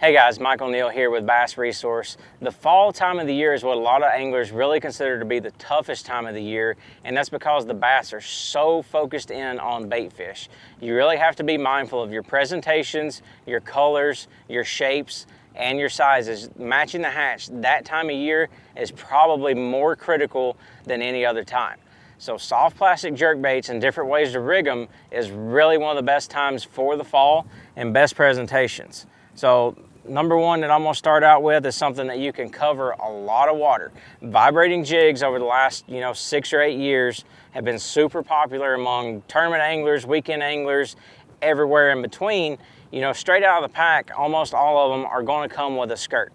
Hey guys, Michael Neal here with Bass Resource. The fall time of the year is what a lot of anglers really consider to be the toughest time of the year, and that's because the bass are so focused in on bait fish. You really have to be mindful of your presentations, your colors, your shapes, and your sizes. Matching the hatch that time of year is probably more critical than any other time. So soft plastic jerk baits and different ways to rig them is really one of the best times for the fall and best presentations. So number one that I'm gonna start out with is something that you can cover a lot of water. Vibrating jigs over the last 6 or 8 years have been super popular among tournament anglers, weekend anglers, everywhere in between. Straight out of the pack, almost all of them are gonna come with a skirt.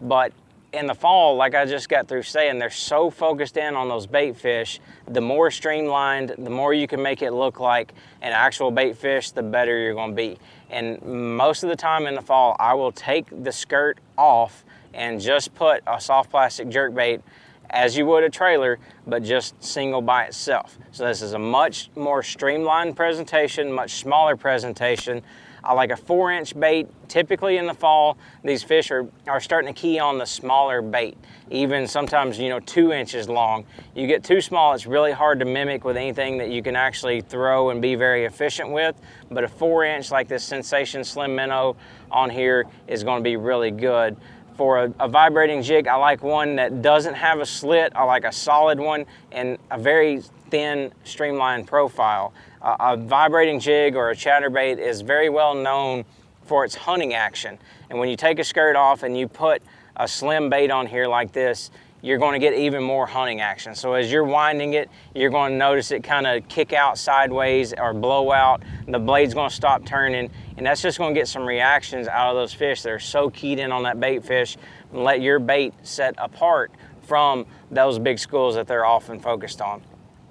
But in the fall, like I just got through saying, they're so focused in on those bait fish. The more streamlined, the more you can make it look like an actual bait fish, the better you're gonna be. And most of the time in the fall, I will take the skirt off and just put a soft plastic jerk bait as you would a trailer, but just single by itself. So this is a much more streamlined presentation, much smaller presentation. I like a 4-inch bait. Typically in the fall, these fish are starting to key on the smaller bait, even sometimes 2 inches long. You get too small, it's really hard to mimic with anything that you can actually throw and be very efficient with. But a 4-inch like this Sensation Slim Minnow on here is going to be really good. For a vibrating jig, I like one that doesn't have a slit. I like a solid one and a very thin, streamlined profile. A vibrating jig or a chatterbait is very well known for its hunting action. And when you take a skirt off and you put a slim bait on here like this, you're going to get even more hunting action. So as you're winding it, you're going to notice it kind of kick out sideways or blow out. The blade's going to stop turning, and that's just going to get some reactions out of those fish that are so keyed in on that bait fish, and let your bait set apart from those big schools that they're often focused on.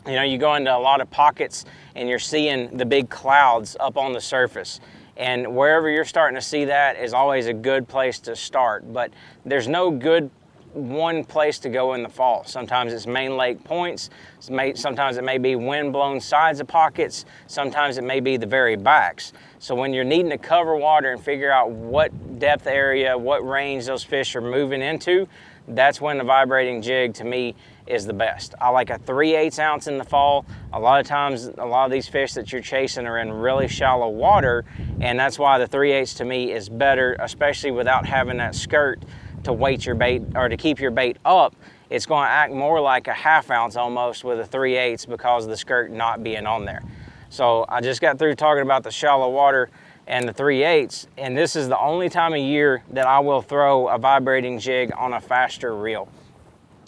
You go into a lot of pockets and you're seeing the big clouds up on the surface. And wherever you're starting to see that is always a good place to start. But there's no good one place to go in the fall. Sometimes it's main lake points. Sometimes it may be wind-blown sides of pockets. Sometimes it may be the very backs. So when you're needing to cover water and figure out what depth area, what range those fish are moving into, that's when the vibrating jig to me is the best. I like a 3/8 ounce in the fall. A lot of times, a lot of these fish that you're chasing are in really shallow water, and that's why the 3/8 to me is better, especially without having that skirt to weight your bait or to keep your bait up. It's going to act more like a 1/2 ounce almost with a 3/8 because of the skirt not being on there. So I just got through talking about the shallow water and the 3/8, and this is the only time of year that I will throw a vibrating jig on a faster reel.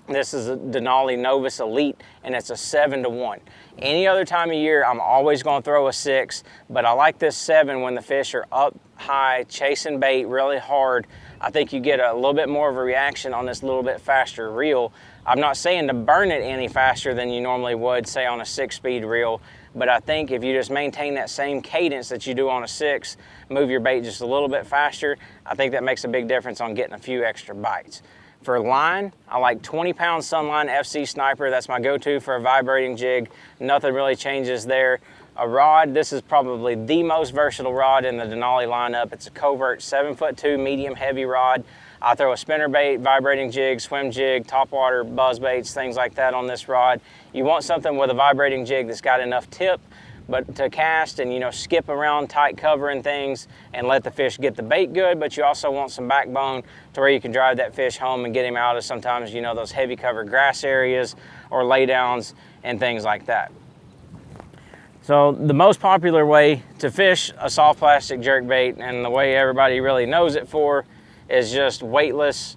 This is a Denali Novus Elite, and it's a 7-to-1. Any other time of year, I'm always going to throw a 6, but I like this 7 when the fish are up high, chasing bait really hard. I think you get a little bit more of a reaction on this little bit faster reel. I'm not saying to burn it any faster than you normally would, say on a 6-speed reel, but I think if you just maintain that same cadence that you do on a 6, move your bait just a little bit faster, I think that makes a big difference on getting a few extra bites. For line, I like 20-pound Sunline FC Sniper. That's my go-to for a vibrating jig. Nothing really changes there. A rod, this is probably the most versatile rod in the Denali lineup. It's a Covert 7'2" medium heavy rod. I throw a spinnerbait, vibrating jig, swim jig, topwater, buzz baits, things like that on this rod. You want something with a vibrating jig that's got enough tip but to cast and skip around tight cover and things and let the fish get the bait good, but you also want some backbone to where you can drive that fish home and get him out of sometimes those heavy covered grass areas or laydowns and things like that. So the most popular way to fish a soft plastic jerkbait, and the way everybody really knows it for, is just weightless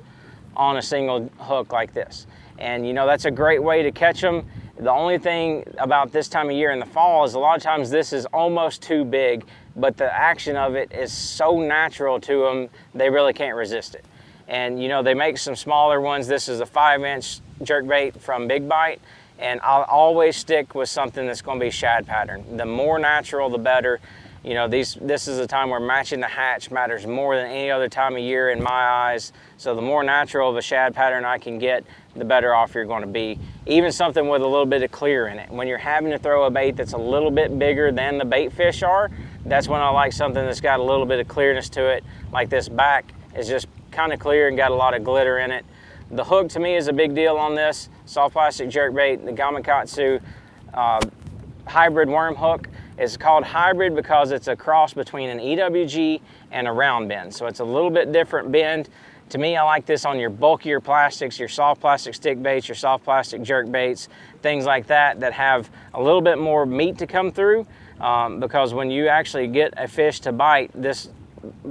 on a single hook like this. And that's a great way to catch them. The only thing about this time of year in the fall is a lot of times this is almost too big, but the action of it is so natural to them, they really can't resist it. And they make some smaller ones. This is a 5-inch jerkbait from Big Bite, and I'll always stick with something that's going to be shad pattern. The more natural, the better. This is a time where matching the hatch matters more than any other time of year in my eyes. So the more natural of a shad pattern I can get, the better off you're going to be. Even something with a little bit of clear in it. When you're having to throw a bait that's a little bit bigger than the bait fish are, that's when I like something that's got a little bit of clearness to it, like this back is just kind of clear and got a lot of glitter in it. The hook to me is a big deal on this soft plastic jerkbait, the Gamakatsu hybrid worm hook. It's called hybrid because it's a cross between an EWG and a round bend. So it's a little bit different bend. To me, I like this on your bulkier plastics, your soft plastic stick baits, your soft plastic jerk baits, things like that have a little bit more meat to come through, because when you actually get a fish to bite, this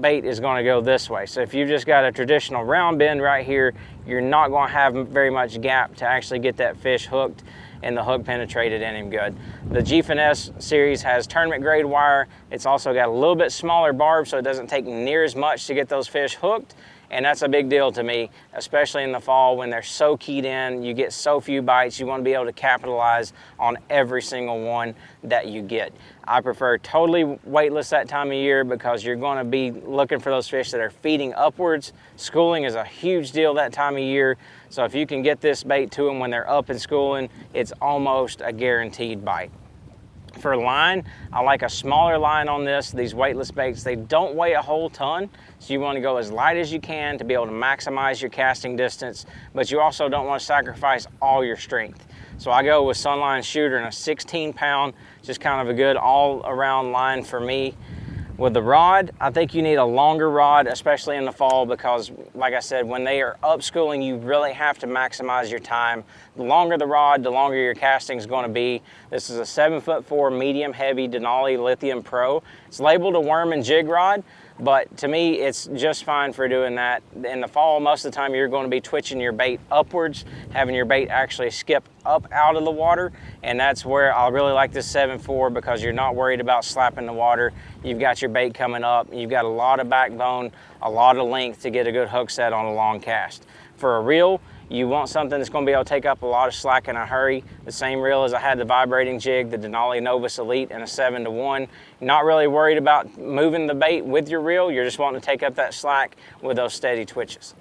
bait is going to go this way. So if you've just got a traditional round bend right here, you're not going to have very much gap to actually get that fish hooked and the hook penetrated in him good. The G-Finesse series has tournament grade wire. It's also got a little bit smaller barb, so it doesn't take near as much to get those fish hooked. And that's a big deal to me, especially in the fall when they're so keyed in, you get so few bites, you want to be able to capitalize on every single one that you get. I prefer totally weightless that time of year because you're going to be looking for those fish that are feeding upwards. Schooling is a huge deal that time of year, so if you can get this bait to them when they're up and schooling, it's almost a guaranteed bite. For line, I like a smaller line on this. These weightless baits, they don't weigh a whole ton, so you want to go as light as you can to be able to maximize your casting distance, but you also don't want to sacrifice all your strength. So I go with Sunline Shooter and a 16-pound, just kind of a good all-around line for me. With the rod, I think you need a longer rod, especially in the fall, because like I said, when they are up schooling, you really have to maximize your time. The longer the rod, the longer your casting is going to be. This is a 7'4" medium heavy Denali Lithium Pro. It's labeled a worm and jig rod, but to me, it's just fine for doing that. In the fall, most of the time, you're going to be twitching your bait upwards, having your bait actually skip up out of the water, and that's where I really like this 7'4" because you're not worried about slapping the water. You've got your bait coming up, you've got a lot of backbone, a lot of length to get a good hook set on a long cast. For a reel, you want something that's going to be able to take up a lot of slack in a hurry. The same reel as I had the vibrating jig, the Denali Novus Elite, and a 7-to-1. Not really worried about moving the bait with your reel, you're just wanting to take up that slack with those steady twitches.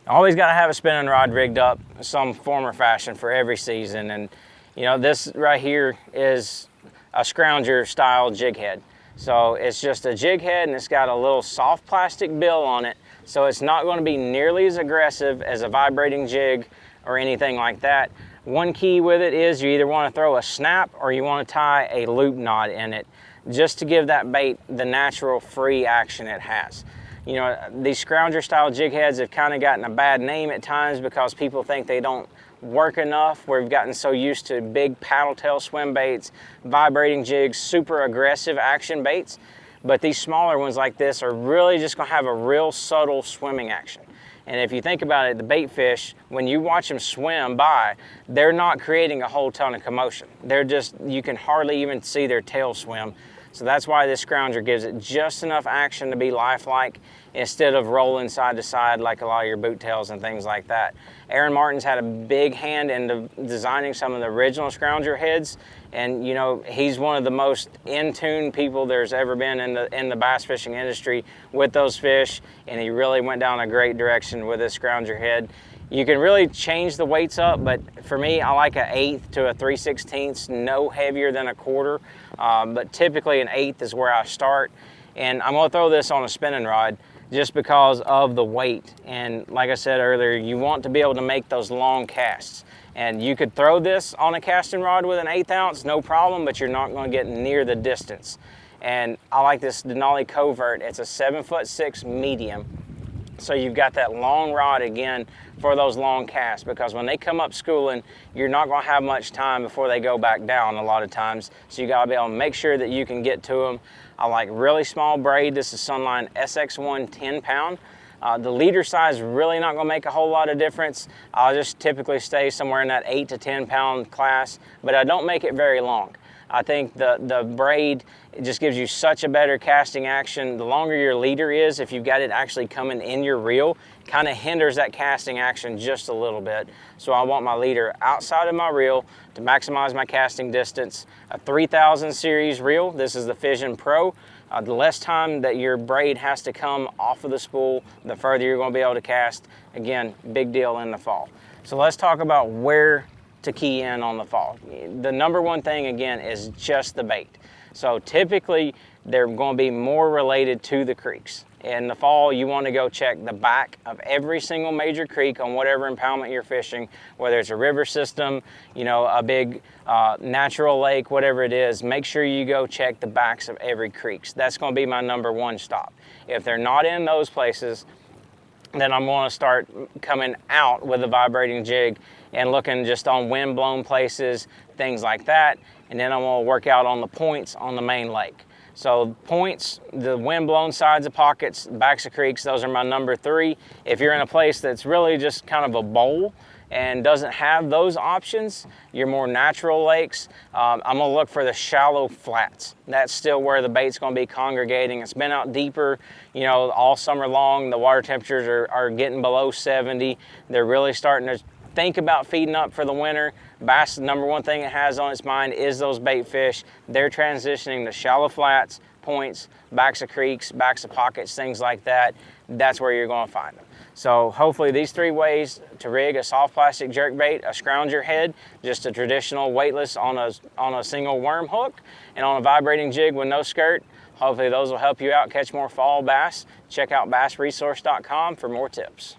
Always got to have a spinning rod rigged up some form or fashion for every season, and you know, this right here is a scrounger style jig head. So it's just a jig head and it's got a little soft plastic bill on it, so it's not going to be nearly as aggressive as a vibrating jig or anything like that. One key with it is you either want to throw a snap or you want to tie a loop knot in it, just to give that bait the natural free action it has. You know, these scrounger style jig heads have kind of gotten a bad name at times because people think they don't work enough. We've gotten so used to big paddle tail swim baits, vibrating jigs, super aggressive action baits. But these smaller ones like this are really just going to have a real subtle swimming action. And if you think about it, the bait fish, when you watch them swim by, they're not creating a whole ton of commotion. They're just, you can hardly even see their tail swim. So that's why this scrounger gives it just enough action to be lifelike instead of rolling side to side like a lot of your boot tails and things like that. Aaron Martin's had a big hand in designing some of the original scrounger heads, and you know, he's one of the most in-tune people there's ever been in the bass fishing industry with those fish, and he really went down a great direction with this scrounger head. You can really change the weights up, but for me, I like an 1/8 to a 3/16, no heavier than a 1/4, but typically an 1/8 is where I start. And I'm gonna throw this on a spinning rod just because of the weight. And like I said earlier, you want to be able to make those long casts. And you could throw this on a casting rod with an 1/8 ounce, no problem, but you're not gonna get near the distance. And I like this Denali Covert. It's a 7'6" medium. So you've got that long rod again for those long casts, because when they come up schooling, you're not going to have much time before they go back down a lot of times. So you got to be able to make sure that you can get to them. I like really small braid. This is Sunline SX1 10-pound. The leader size really not going to make a whole lot of difference. I'll just typically stay somewhere in that 8 to 10-pound class, but I don't make it very long. I think the braid, it just gives you such a better casting action. The longer your leader is, if you've got it actually coming in your reel, kind of hinders that casting action just a little bit. So I want my leader outside of my reel to maximize my casting distance. A 3000 series reel, this is the Fission Pro. The less time that your braid has to come off of the spool, the further you're going to be able to cast. Again, big deal in the fall. So let's talk about where to key in on the fall. The number one thing again is just the bait. So typically they're going to be more related to the creeks. In the fall, you want to go check the back of every single major creek on whatever impoundment you're fishing, whether it's a river system, you know, a big natural lake, whatever it is. Make sure you go check the backs of every creek. That's going to be my #1 stop. If they're not in those places, then I'm going to start coming out with a vibrating jig and looking just on wind-blown places, things like that. And then I'm going to work out on the points on the main lake. So points, the wind-blown sides of pockets, backs of creeks, those are my #3. If you're in a place that's really just kind of a bowl and doesn't have those options, your more natural lakes, I'm gonna look for the shallow flats. That's still where the bait's gonna be congregating. It's been out deeper, you know, all summer long. The water temperatures are getting below 70. They're really starting to think about feeding up for the winter. Bass, the #1 thing it has on its mind is those bait fish. They're transitioning to shallow flats, points, backs of creeks, backs of pockets, things like that. That's where you're going to find them. So hopefully these 3 ways to rig a soft plastic jerkbait, a scrounger head, just a traditional weightless on a single worm hook, and on a vibrating jig with no skirt. Hopefully those will help you out catch more fall bass. Check out bassresource.com for more tips.